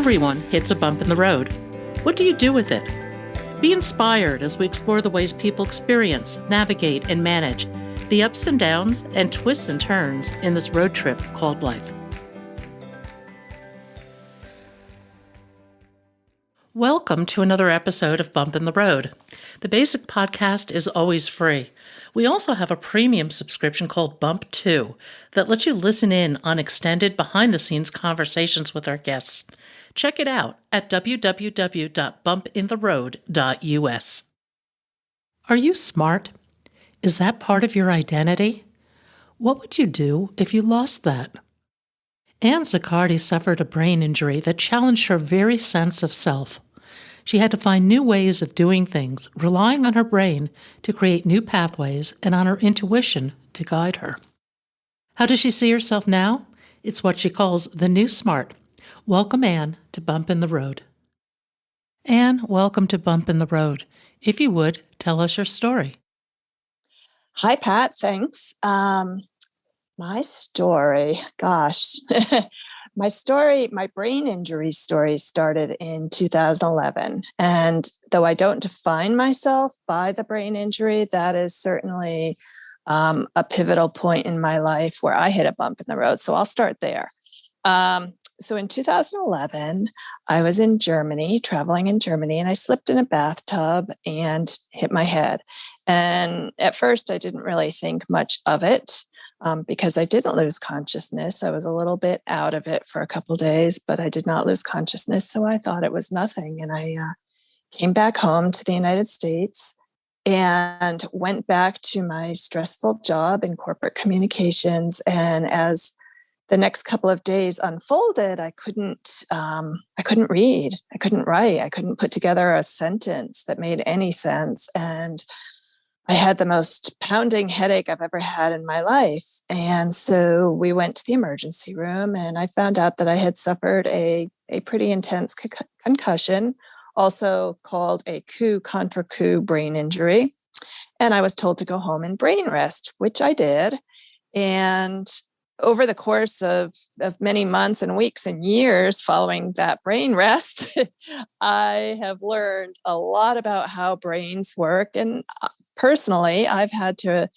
Everyone hits a bump in the road. What do you do with it? Be inspired as we explore the ways people experience, navigate, and manage the ups and downs and twists and turns in this road trip called life. Welcome to another episode of Bump in the Road. The basic podcast is always free. We also have a premium subscription called Bump 2 that lets you listen in on extended behind-the-scenes conversations with our guests. Check it out at www.bumpintheroad.us. Are you smart? Is that part of your identity? What would you do if you lost that? Anne Zuccardy suffered a brain injury that challenged her very sense of self. She had to find new ways of doing things, relying on her brain to create new pathways and on her intuition to guide her. How does she see herself now? It's what she calls the new smart. Welcome, Anne, to Bump in the Road. Anne, welcome to Bump in the Road. If you would, tell us your story. Hi, Pat. Thanks. My story, gosh. My brain injury story started in 2011. And though I don't define myself by the brain injury, that is certainly a pivotal point in my life where I hit a bump in the road. So I'll start there. So in 2011, I was in Germany, traveling in Germany, and I slipped in a bathtub and hit my head. And at first, I didn't really think much of it. Because I didn't lose consciousness. I was a little bit out of it for a couple of days, but I did not lose consciousness. So I thought it was nothing. And I came back home to the United States and went back to my stressful job in corporate communications. And as the next couple of days unfolded, I couldn't read. I couldn't write. I couldn't put together a sentence that made any sense. And I had the most pounding headache I've ever had in my life. And so we went to the emergency room and I found out that I had suffered a pretty intense concussion, also called a coup contre coup brain injury. And I was told to go home and brain rest, which I did. And over the course of many months and weeks and years following that brain rest, I have learned a lot about how brains work. And personally, I've had to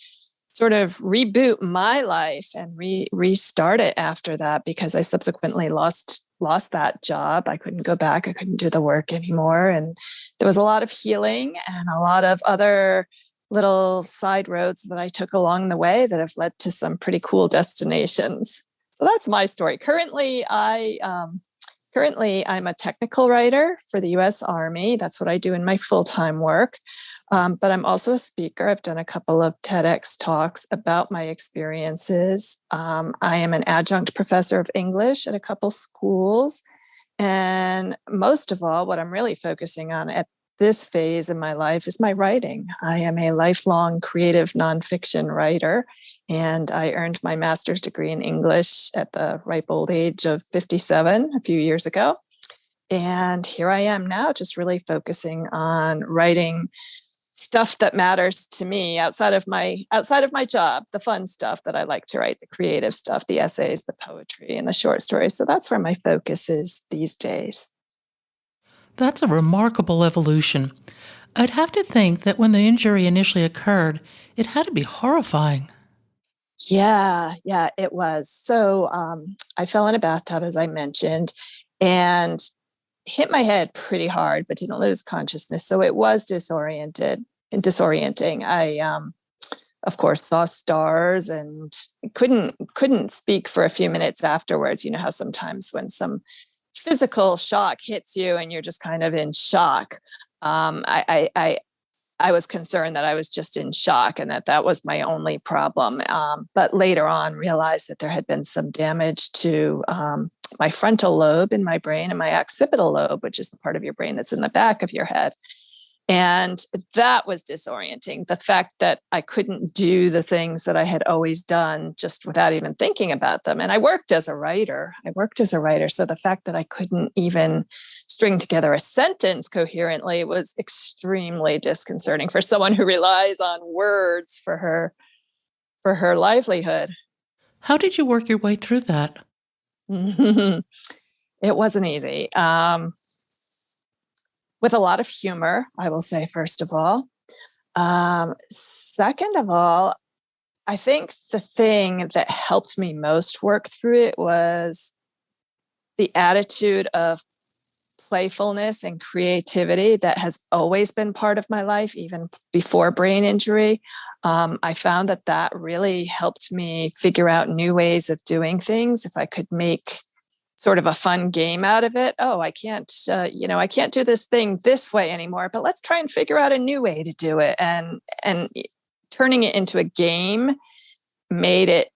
sort of reboot my life and restart it after that because I subsequently lost that job. I couldn't go back. I couldn't do the work anymore. And there was a lot of healing and a lot of other little side roads that I took along the way that have led to some pretty cool destinations. So that's my story. Currently, I'm a technical writer for the U.S. Army. That's what I do in my full-time work. But I'm also a speaker. I've done a couple of TEDx talks about my experiences. I am an adjunct professor of English at a couple schools. And most of all, what I'm really focusing on at this phase in my life is my writing. I am a lifelong creative nonfiction writer, and I earned my master's degree in English at the ripe old age of 57 a few years ago. And here I am now, just really focusing on writing stuff that matters to me outside of my job, the fun stuff that I like to write, the creative stuff, the essays, the poetry, and the short stories. So that's where my focus is these days. That's a remarkable evolution. I'd have to think that when the injury initially occurred, it had to be horrifying. Yeah, it was. So I fell in a bathtub, as I mentioned, and hit my head pretty hard, but didn't lose consciousness. So it was disorienting. I, of course, saw stars and couldn't speak for a few minutes afterwards. You know how sometimes when some physical shock hits you and you're just kind of in shock. I was concerned that I was just in shock and that was my only problem. But later on realized that there had been some damage to my frontal lobe in my brain and my occipital lobe, which is the part of your brain that's in the back of your head. And that was disorienting. The fact that I couldn't do the things that I had always done just without even thinking about them. And I worked as a writer. So the fact that I couldn't even string together a sentence coherently was extremely disconcerting for someone who relies on words for her livelihood. How did you work your way through that? It wasn't easy. With a lot of humor, I will say, first of all. Second of all, I think the thing that helped me most work through it was the attitude of playfulness and creativity that has always been part of my life, even before brain injury. I found that that really helped me figure out new ways of doing things. If I could make sort of a fun game out of it. Oh, I can't do this thing this way anymore, but let's try and figure out a new way to do it. And turning it into a game made it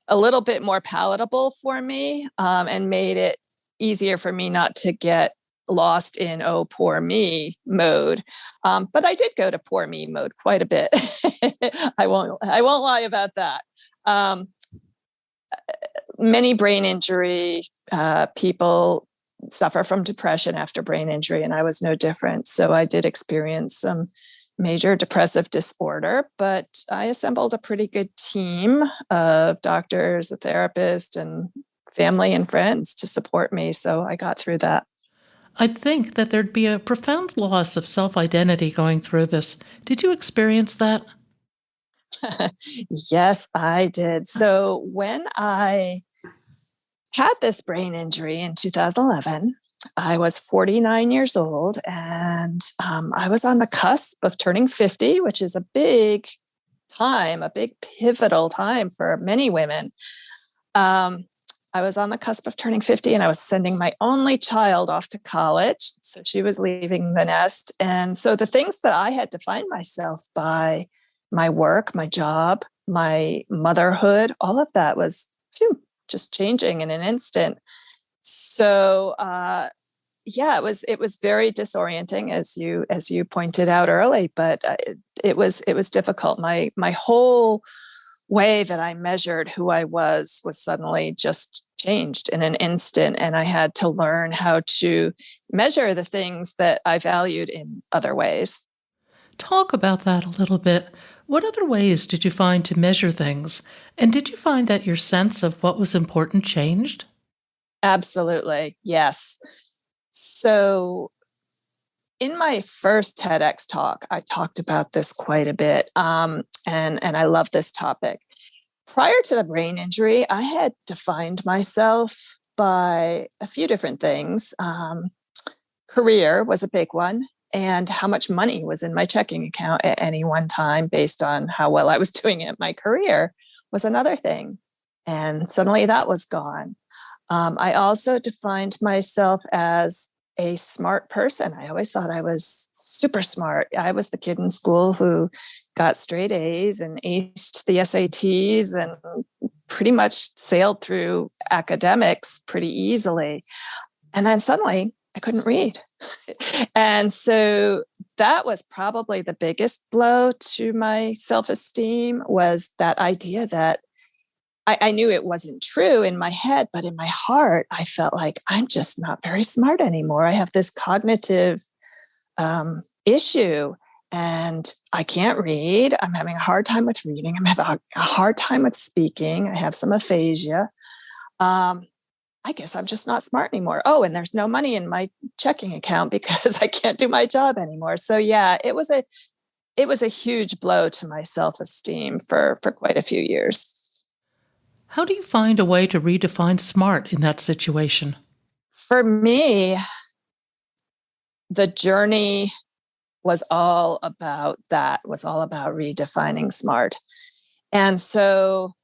a little bit more palatable for me, and made it easier for me not to get lost in oh poor me mode. But I did go to poor me mode quite a bit. I won't lie about that. Many brain injury people suffer from depression after brain injury, and I was no different. So I did experience some major depressive disorder, but I assembled a pretty good team of doctors, a therapist, and family and friends to support me. So I got through that. I'd think that there'd be a profound loss of self identity going through this. Did you experience that? Yes, I did. So when I had this brain injury in 2011, I was 49 years old, and I was on the cusp of turning 50, which is a big time, a big pivotal time for many women. Um, I was on the cusp of turning 50, and I was sending my only child off to college. So she was leaving the nest. And so the things that I had defined myself by, my work, my job, my motherhood, all of that was just changing in an instant. So yeah, it was very disorienting, as you pointed out early, but it was difficult. My whole way that I measured who I was suddenly just changed in an instant, and I had to learn how to measure the things that I valued in other ways. Talk about that a little bit. What other ways did you find to measure things? And did you find that your sense of what was important changed? Absolutely, yes. So in my first TEDx talk, I talked about this quite a bit, and I love this topic. Prior to the brain injury, I had defined myself by a few different things. Career was a big one, and how much money was in my checking account at any one time based on how well I was doing at my career was another thing. And suddenly that was gone. I also defined myself as a smart person. I always thought I was super smart. I was the kid in school who got straight A's and aced the SATs and pretty much sailed through academics pretty easily. And then suddenly I couldn't read. And so that was probably the biggest blow to my self-esteem, was that idea that I knew it wasn't true in my head, but in my heart, I felt like I'm just not very smart anymore. I have this cognitive issue, and I can't read. I'm having a hard time with reading. I'm having a hard time with speaking. I have some aphasia. I guess I'm just not smart anymore. Oh, and there's no money in my checking account because I can't do my job anymore. So yeah, it was a huge blow to my self-esteem for quite a few years. How do you find a way to redefine smart in that situation? For me, the journey was all about that, was all about redefining smart. And so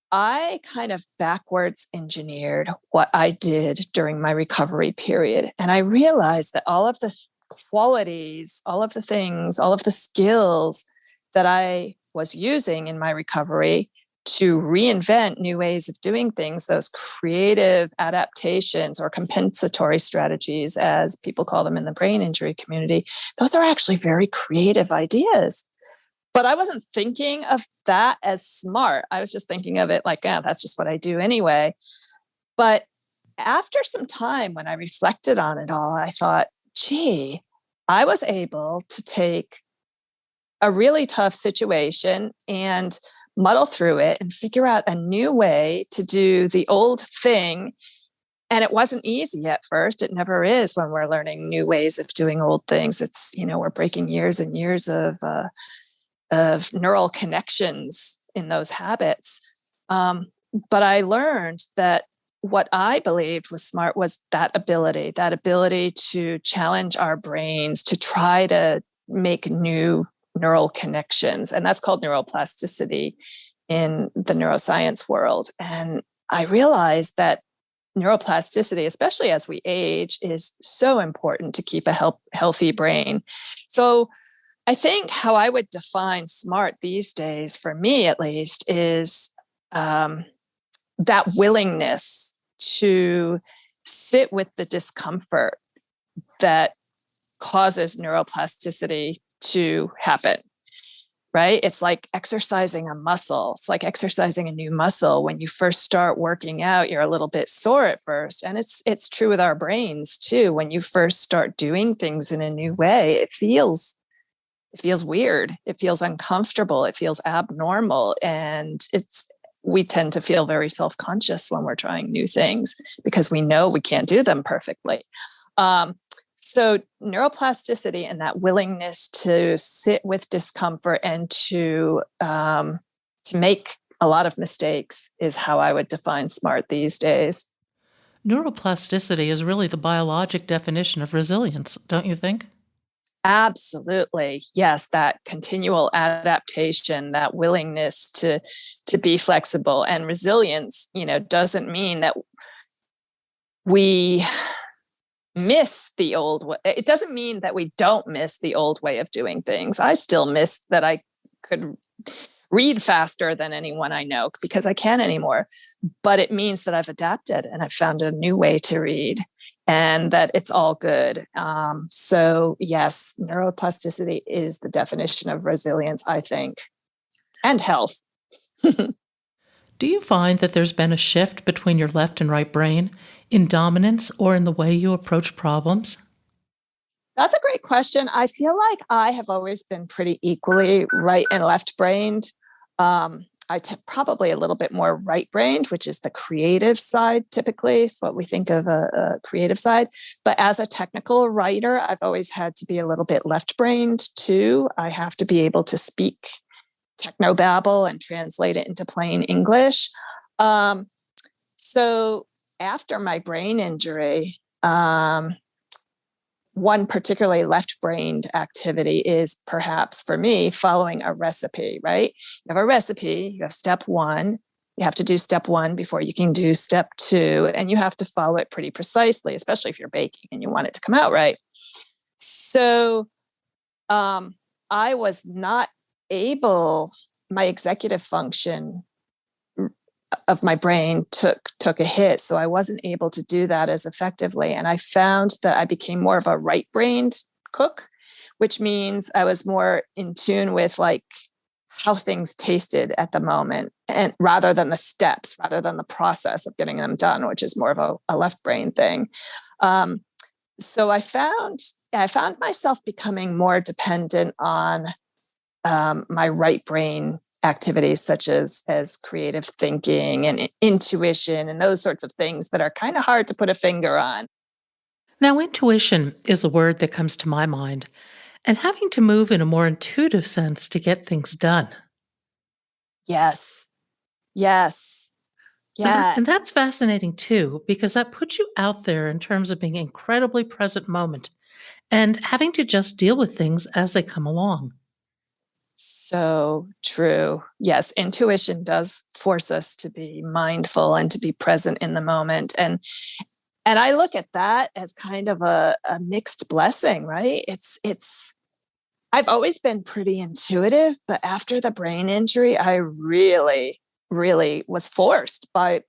I kind of backwards engineered what I did during my recovery period. And I realized that all of the qualities, all of the things, all of the skills that I was using in my recovery to reinvent new ways of doing things, those creative adaptations or compensatory strategies, as people call them in the brain injury community, those are actually very creative ideas. But I wasn't thinking of that as smart. I was just thinking of it like, yeah, that's just what I do anyway. But after some time, when I reflected on it all, I thought, gee, I was able to take a really tough situation and muddle through it and figure out a new way to do the old thing And it wasn't easy at first. It never is when we're learning new ways of doing old things. It's, we're breaking years and years of neural connections in those habits. But I learned that what I believed was smart was that ability to challenge our brains, to try to make new neural connections. And that's called neuroplasticity in the neuroscience world. And I realized that neuroplasticity, especially as we age, is so important to keep a healthy brain. So I think how I would define smart these days, for me at least, is that willingness to sit with the discomfort that causes neuroplasticity to happen, right? It's like exercising a muscle. It's like exercising a new muscle. When you first start working out, you're a little bit sore at first. And it's true with our brains too. When you first start doing things in a new way, it feels weird. It feels uncomfortable. It feels abnormal. And we tend to feel very self-conscious when we're trying new things because we know we can't do them perfectly. So neuroplasticity and that willingness to sit with discomfort and to make a lot of mistakes is how I would define smart these days. Neuroplasticity is really the biologic definition of resilience, don't you think? Absolutely. Yes, that continual adaptation, that willingness to be flexible, and resilience, doesn't mean that we miss the old way. It doesn't mean that we don't miss the old way of doing things. I still miss that I could read faster than anyone I know because I can't anymore. But it means that I've adapted and I've found a new way to read and that it's all good. So yes, neuroplasticity is the definition of resilience, I think, and health. Do you find that there's been a shift between your left and right brain in dominance or in the way you approach problems? That's a great question. I feel like I have always been pretty equally right and left brained. Probably a little bit more right brained, which is the creative side, typically, is what we think of a creative side. But as a technical writer, I've always had to be a little bit left brained too. I have to be able to speak technobabble and translate it into plain English. So after my brain injury, one particularly left-brained activity is perhaps for me following a recipe, right? You have a recipe, you have step one, you have to do step one before you can do step two, and you have to follow it pretty precisely, especially if you're baking and you want it to come out right. So I was not able, my executive function of my brain took a hit. So I wasn't able to do that as effectively. And I found that I became more of a right-brained cook, which means I was more in tune with like how things tasted at the moment, and rather than the steps, rather than the process of getting them done, which is more of a left brain thing. So I found myself becoming more dependent on my right brain activities such as creative thinking and intuition and those sorts of things that are kind of hard to put a finger on. Now, intuition is a word that comes to my mind, and having to move in a more intuitive sense to get things done. Yes. Yes. And, Yeah. and that's fascinating too, because that puts you out there in terms of being incredibly present moment and having to just deal with things as they come along. So true. Yes, intuition does force us to be mindful and to be present in the moment. And I look at that as kind of a mixed blessing, right? It's I've always been pretty intuitive, but after the brain injury, I really, really was forced by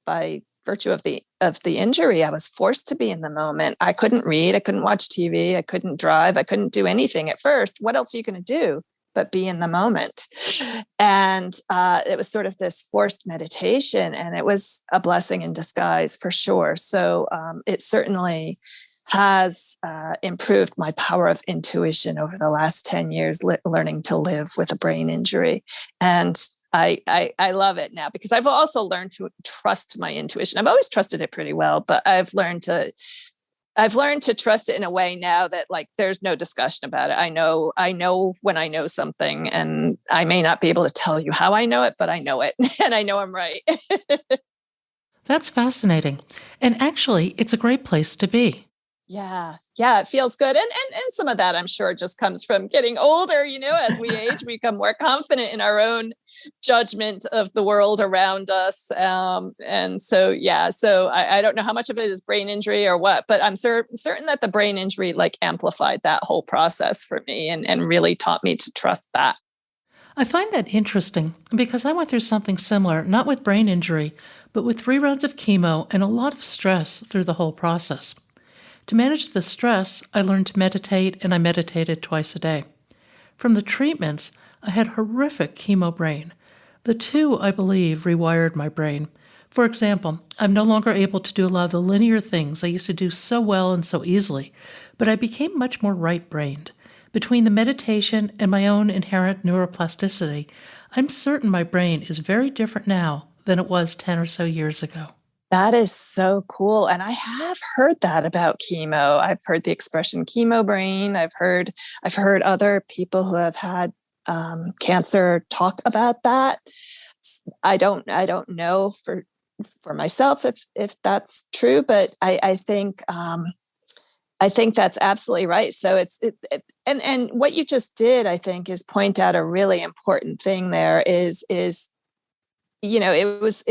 virtue of the injury. I was forced to be in the moment. I couldn't read, I couldn't watch TV, I couldn't drive, I couldn't do anything at first. What else are you going to do but be in the moment? And it was sort of this forced meditation, and it was a blessing in disguise for sure. So it certainly has improved my power of intuition over the last 10 years, learning to live with a brain injury. And I love it now because I've also learned to trust my intuition. I've always trusted it pretty well, but I've learned to trust it in a way now that like there's no discussion about it. I know when I know something, and I may not be able to tell you how I know it, but I know it and I know I'm right. That's fascinating. And actually, it's a great place to be. Yeah. Yeah. It feels good. And some of that I'm sure just comes from getting older, as we age, we become more confident in our own judgment of the world around us. And so, yeah, so I don't know how much of it is brain injury or what, but I'm certain that the brain injury like amplified that whole process for me and really taught me to trust that. I find that interesting because I went through something similar, not with brain injury, but with 3 rounds of chemo and a lot of stress through the whole process. To manage the stress, I learned to meditate, and I meditated twice a day. From the treatments, I had horrific chemo brain. The two, I believe, rewired my brain. For example, I'm no longer able to do a lot of the linear things I used to do so well and so easily, but I became much more right-brained. Between the meditation and my own inherent neuroplasticity, I'm certain my brain is very different now than it was 10 or so years ago. That is so cool. And I have heard that about chemo. I've heard the expression chemo brain. I've heard other people who have had cancer talk about that. I don't know for myself if that's true, but I think that's absolutely right. So and what you just did, I think, is point out a really important thing. There is it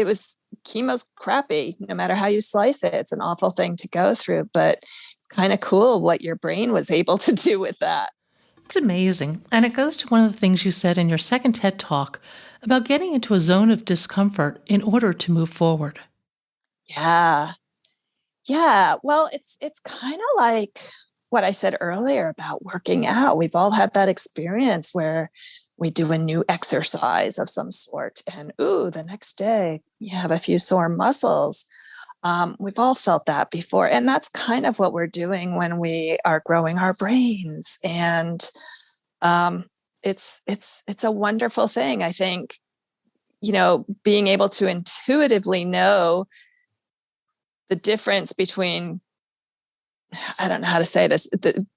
was chemo's crappy, no matter how you slice it. It's an awful thing to go through, but it's kind of cool what your brain was able to do with that. It's amazing, and it goes to one of the things you said in your second TED Talk about getting into a zone of discomfort in order to move forward. Yeah. Yeah. Well, it's kind of like what I said earlier about working out. We've all had that experience where we do a new exercise of some sort, and ooh, the next day you have a few sore muscles. We've all felt that before, and that's kind of what we're doing when we are growing our brains. And um, it's a wonderful thing. I think being able to intuitively know the difference between, I don't know how to say this,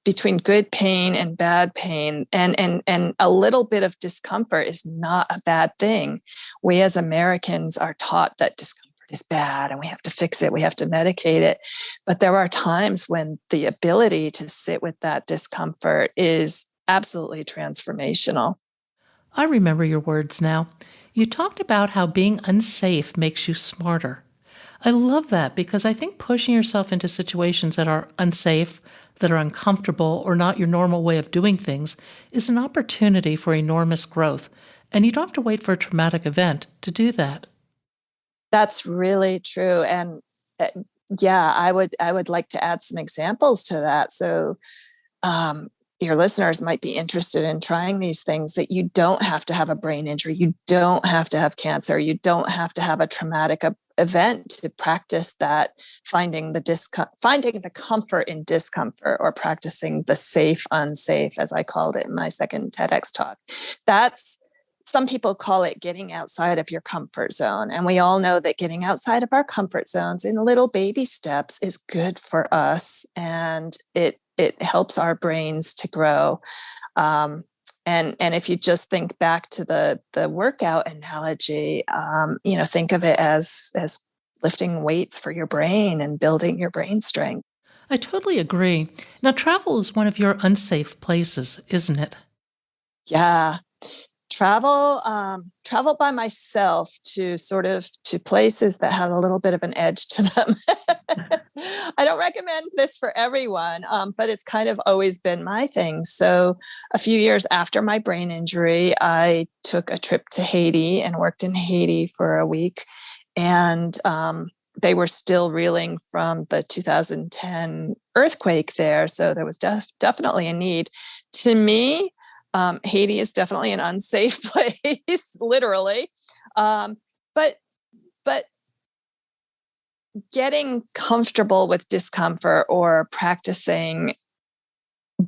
between good pain and bad pain, and a little bit of discomfort is not a bad thing. We as Americans are taught that discomfort is bad and we have to fix it, we have to medicate it. But there are times when the ability to sit with that discomfort is absolutely transformational. I remember your words now. You talked about how being unsafe makes you smarter. I love that because I think pushing yourself into situations that are unsafe, that are uncomfortable, or not your normal way of doing things is an opportunity for enormous growth, and you don't have to wait for a traumatic event to do that. That's really true. And uh, yeah, I would like to add some examples to that. So um, your listeners might be interested in trying these things, that you don't have to have a brain injury. You don't have to have cancer. You don't have to have a traumatic event to practice that, finding the comfort in discomfort, or practicing the safe, unsafe, as I called it in my second TEDx talk. That's, some people call it getting outside of your comfort zone. And we all know that getting outside of our comfort zones in little baby steps is good for us. And it helps our brains to grow. And if you just think back to the workout analogy, think of it as lifting weights for your brain and building your brain strength. I totally agree. Now, travel is one of your unsafe places, isn't it? Yeah. Travel by myself to places that had a little bit of an edge to them. I don't recommend this for everyone, but it's kind of always been my thing. So a few years after my brain injury, I took a trip to Haiti and worked in Haiti for a week. And they were still reeling from the 2010 earthquake there. So there was definitely a need. To me, Haiti is definitely an unsafe place, literally. Um, but but getting comfortable with discomfort, or practicing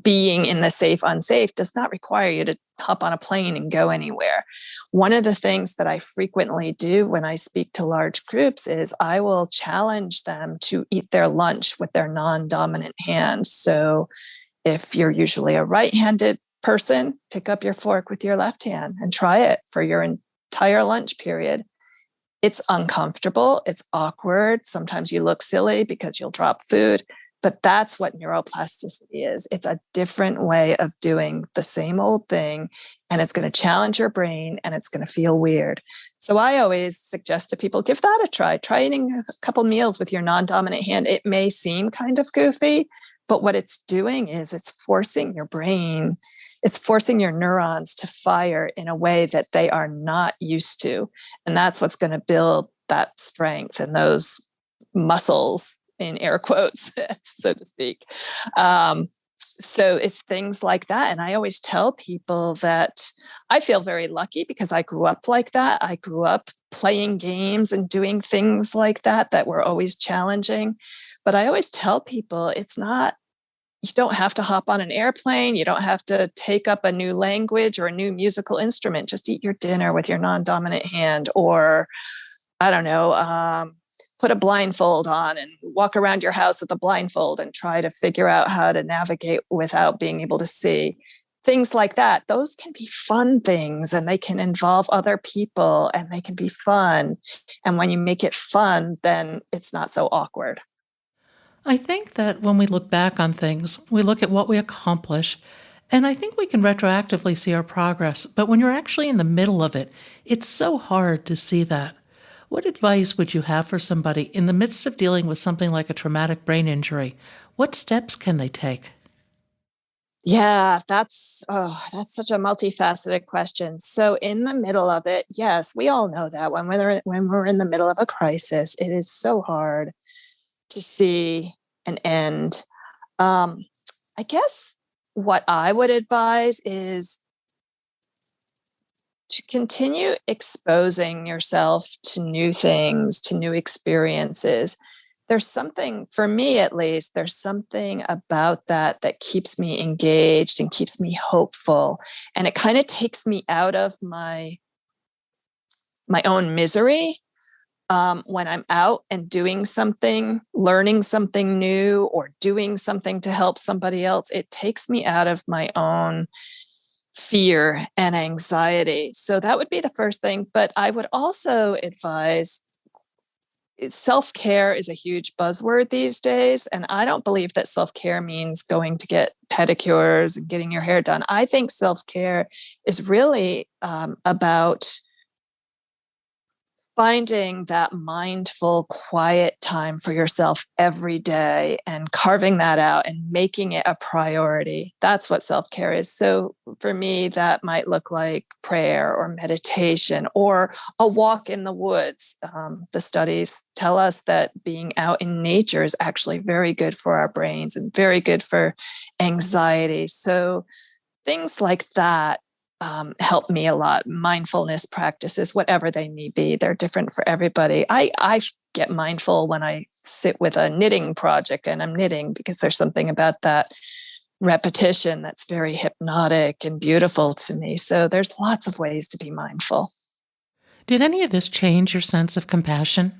being in the safe, unsafe does not require you to hop on a plane and go anywhere. One of the things that I frequently do when I speak to large groups is I will challenge them to eat their lunch with their non-dominant hand. So if you're usually a right-handed person, pick up your fork with your left hand and try it for your entire lunch period. It's uncomfortable. It's awkward. Sometimes you look silly because you'll drop food. But that's what neuroplasticity is. It's a different way of doing the same old thing, and it's going to challenge your brain, and it's going to feel weird. So I always suggest to people, give that a try. Try eating a couple meals with your non-dominant hand. It may seem kind of goofy, but what it's doing is it's forcing your brain, it's forcing your neurons to fire in a way that they are not used to. And that's what's going to build that strength and those muscles, in air quotes, so to speak. So it's things like that. And I always tell people that I feel very lucky because I grew up like that. I grew up playing games and doing things like that were always challenging. But I always tell people it's not, you don't have to hop on an airplane. You don't have to take up a new language or a new musical instrument. Just eat your dinner with your non-dominant hand, or I don't know, put a blindfold on and walk around your house with a blindfold and try to figure out how to navigate without being able to see. Things like that. Those can be fun things, and they can involve other people, and they can be fun. And when you make it fun, then it's not so awkward. I think that when we look back on things, we look at what we accomplish, and I think we can retroactively see our progress. But when you're actually in the middle of it, it's so hard to see that. What advice would you have for somebody in the midst of dealing with something like a traumatic brain injury? What steps can they take? Yeah, that's such a multifaceted question. So in the middle of it, yes, we all know that when we're in the middle of a crisis, it is so hard to see an end. Um, I guess what I would advise is to continue exposing yourself to new things, to new experiences. There's something, for me at least, there's something about that keeps me engaged and keeps me hopeful. And it kind of takes me out of my own misery when I'm out and doing something, learning something new, or doing something to help somebody else. It takes me out of my own fear and anxiety. So that would be the first thing. But I would also advise, self-care is a huge buzzword these days. And I don't believe that self-care means going to get pedicures and getting your hair done. I think self-care is really about finding that mindful, quiet time for yourself every day and carving that out and making it a priority. That's what self-care is. So for me, that might look like prayer or meditation or a walk in the woods. The studies tell us that being out in nature is actually very good for our brains and very good for anxiety. So things like that help me a lot. Mindfulness practices, whatever they may be, they're different for everybody. I get mindful when I sit with a knitting project and I'm knitting, because there's something about that repetition that's very hypnotic and beautiful to me. So there's lots of ways to be mindful. Did any of this change your sense of compassion?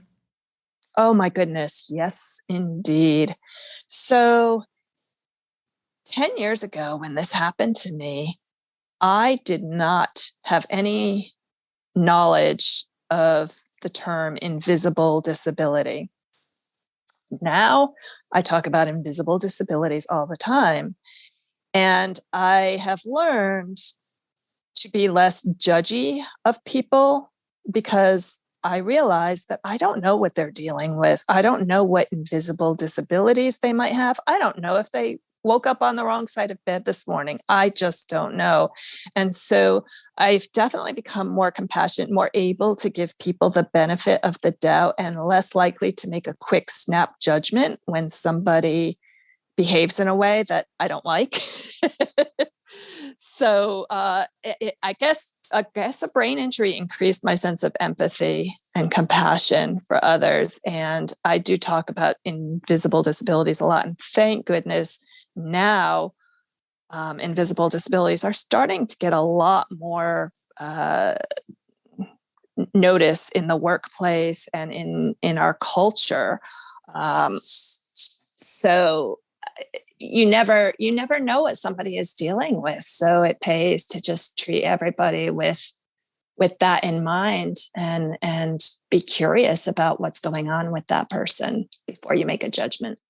Oh my goodness. Yes, indeed. So 10 years ago, when this happened to me, I did not have any knowledge of the term invisible disability. Now I talk about invisible disabilities all the time. And I have learned to be less judgy of people, because I realize that I don't know what they're dealing with. I don't know what invisible disabilities they might have. I don't know if they woke up on the wrong side of bed this morning. I just don't know. And so I've definitely become more compassionate, more able to give people the benefit of the doubt, and less likely to make a quick snap judgment when somebody behaves in a way that I don't like. So I guess a brain injury increased my sense of empathy and compassion for others. And I do talk about invisible disabilities a lot. And thank goodness now invisible disabilities are starting to get a lot more notice in the workplace and in our culture. So you never know what somebody is dealing with. So it pays to just treat everybody with that in mind, and be curious about what's going on with that person before you make a judgment.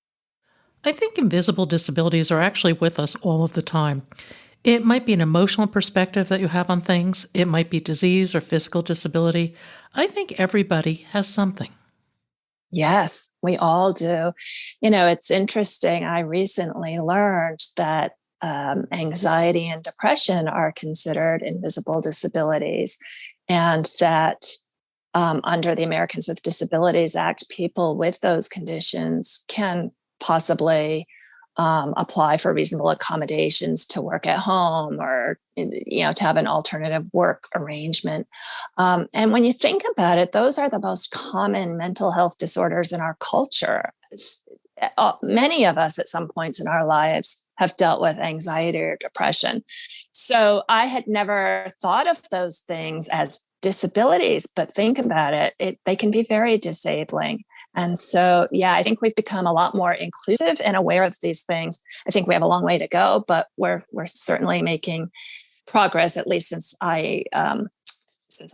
I think invisible disabilities are actually with us all of the time. It might be an emotional perspective that you have on things, it might be disease or physical disability. I think everybody has something. Yes, we all do. It's interesting. I recently learned that anxiety and depression are considered invisible disabilities, and that under the Americans with Disabilities Act, people with those conditions can possibly apply for reasonable accommodations to work at home, or to have an alternative work arrangement. And when you think about it, those are the most common mental health disorders in our culture. Many of us at some points in our lives have dealt with anxiety or depression. So I had never thought of those things as disabilities, but think about it, they can be very disabling. And so, yeah, I think we've become a lot more inclusive and aware of these things. I think we have a long way to go, but we're certainly making progress, at least since I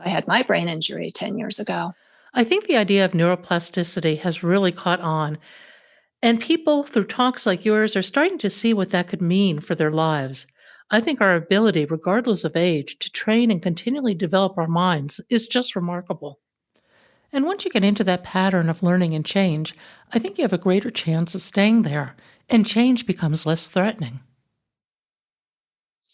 had my brain injury 10 years ago. I think the idea of neuroplasticity has really caught on, and people through talks like yours are starting to see what that could mean for their lives. I think our ability, regardless of age, to train and continually develop our minds is just remarkable. And once you get into that pattern of learning and change, I think you have a greater chance of staying there, and change becomes less threatening.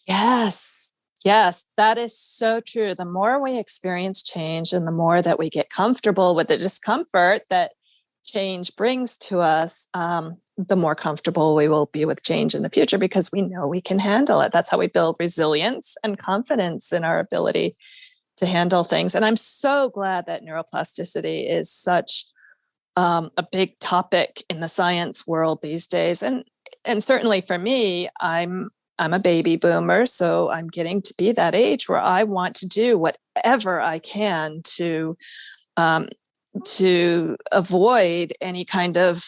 Yes. Yes, that is so true. The more we experience change and the more that we get comfortable with the discomfort that change brings to us, the more comfortable we will be with change in the future, because we know we can handle it. That's how we build resilience and confidence in our ability to handle things. And I'm so glad that neuroplasticity is such a big topic in the science world these days. And certainly for me, I'm a baby boomer, so I'm getting to be that age where I want to do whatever I can um, to avoid any kind of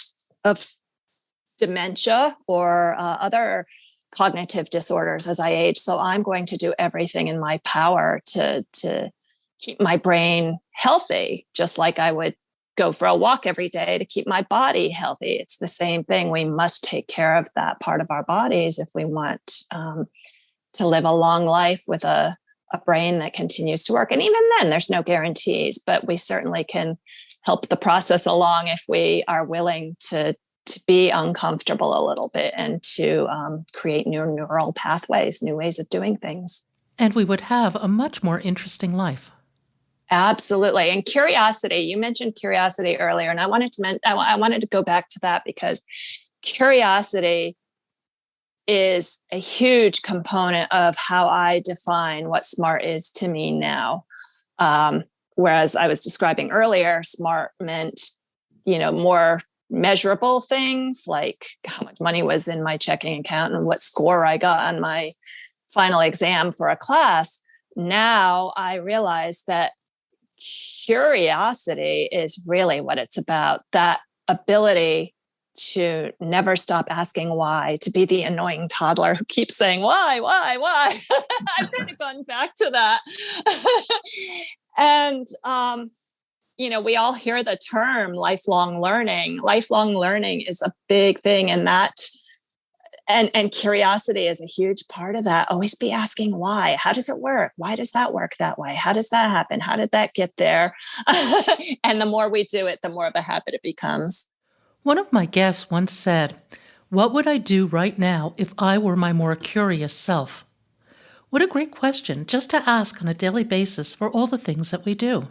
dementia or other cognitive disorders as I age. So I'm going to do everything in my power to keep my brain healthy, just like I would go for a walk every day to keep my body healthy. It's the same thing. We must take care of that part of our bodies if we want to live a long life with a brain that continues to work. And even then, there's no guarantees, but we certainly can help the process along if we are willing to be uncomfortable a little bit, and to create new neural pathways, new ways of doing things. And we would have a much more interesting life. Absolutely. And curiosity, you mentioned curiosity earlier, and I wanted to go back to that, because curiosity is a huge component of how I define what smart is to me now. Whereas I was describing earlier, smart meant, more measurable things, like how much money was in my checking account and what score I got on my final exam for a class. Now I realize that curiosity is really what it's about. That ability to never stop asking why, to be the annoying toddler who keeps saying, why? I've kind of gone back to that. And, we all hear the term lifelong learning. Lifelong learning is a big thing. And curiosity is a huge part of that. Always be asking why. How does it work? Why does that work that way? How does that happen? How did that get there? And the more we do it, the more of a habit it becomes. One of my guests once said, "What would I do right now if I were my more curious self?" What a great question just to ask on a daily basis for all the things that we do.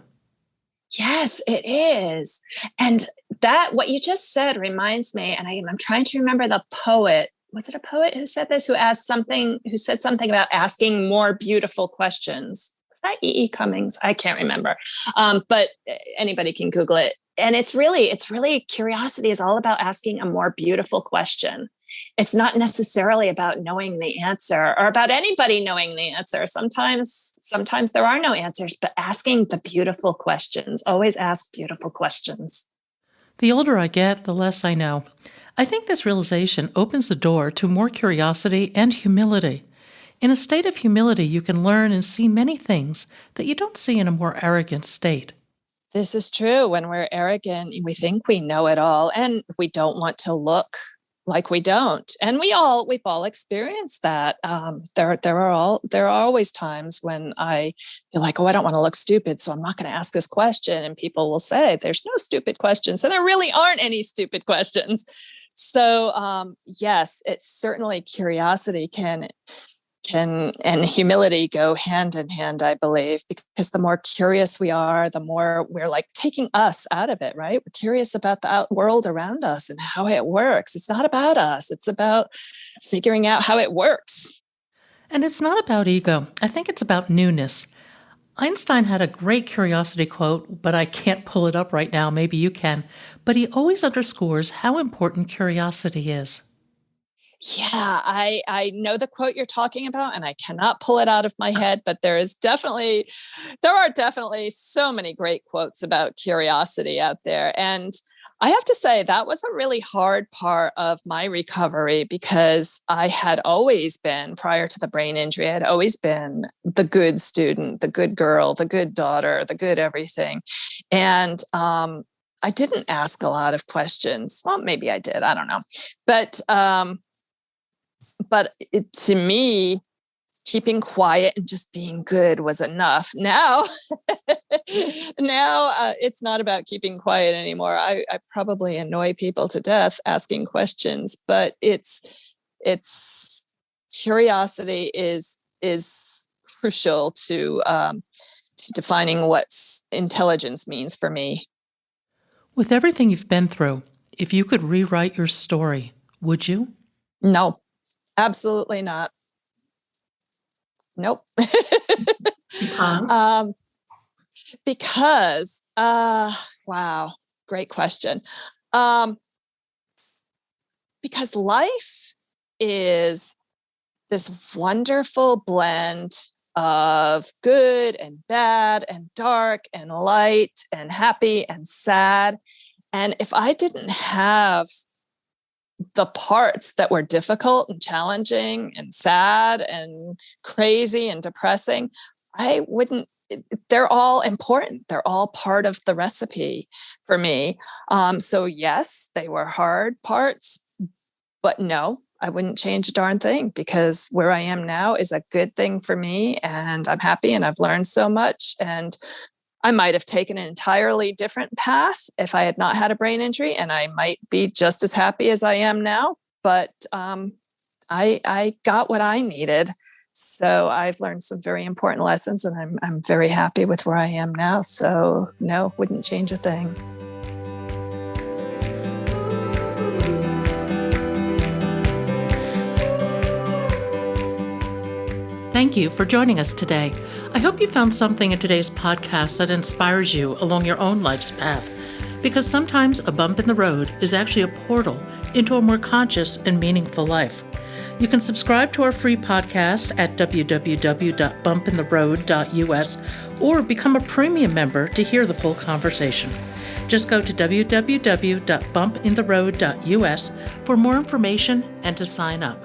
Yes, it is. And that, what you just said, reminds me, and I'm trying to remember the poet. Was it a poet who said this, who said something about asking more beautiful questions? Was that E. Cummings? I can't remember. But anybody can Google it. And it's really curiosity is all about asking a more beautiful question. it's not necessarily about knowing the answer or about anybody knowing the answer. Sometimes there are no answers, but asking the beautiful questions. Always ask beautiful questions. The older I get, the less I know. I think this realization opens the door to more curiosity and humility. In a state of humility, you can learn and see many things that you don't see in a more arrogant state. This is true. When we're arrogant, we think we know it all, and we don't want to look like we don't. And we've all experienced that. There are always times when I feel like, oh, I don't want to look stupid, so I'm not going to ask this question. And people will say, "There's no stupid questions," and there really aren't any stupid questions. So yes, it's certainly curiosity can and humility go hand in hand, I believe, because the more curious we are, the more we're like taking us out of it, right? We're curious about the world around us and how it works. It's not about us. It's about figuring out how it works. And it's not about ego. I think it's about newness. Einstein had a great curiosity quote, but I can't pull it up right now. Maybe you can. But he always underscores how important curiosity is. Yeah, I know the quote you're talking about, and I cannot pull it out of my head, but there are definitely so many great quotes about curiosity out there. And I have to say that was a really hard part of my recovery, because I had always been, prior to the brain injury, I had always been the good student, the good girl, the good daughter, the good everything. And I didn't ask a lot of questions. Well, maybe I did. I don't know. But to me, keeping quiet and just being good was enough. Now it's not about keeping quiet anymore. I probably annoy people to death asking questions, but it's curiosity is crucial to defining what intelligence means for me. With everything you've been through, if you could rewrite your story, would you? No. Absolutely not. Nope. Because, wow, great question. Because life is this wonderful blend of good and bad and dark and light and happy and sad. And if I didn't have the parts that were difficult and challenging and sad and crazy and depressing, they're all important. They're all part of the recipe for me. So yes, they were hard parts, but no, I wouldn't change a darn thing, because where I am now is a good thing for me, and I'm happy, and I've learned so much. And I might have taken an entirely different path if I had not had a brain injury, and I might be just as happy as I am now. But I got what I needed, so I've learned some very important lessons, and I'm very happy with where I am now. So no, wouldn't change a thing. Thank you for joining us today. I hope you found something in today's podcast that inspires you along your own life's path, because sometimes a bump in the road is actually a portal into a more conscious and meaningful life. You can subscribe to our free podcast at www.bumpintheroad.us or become a premium member to hear the full conversation. Just go to www.bumpintheroad.us for more information and to sign up.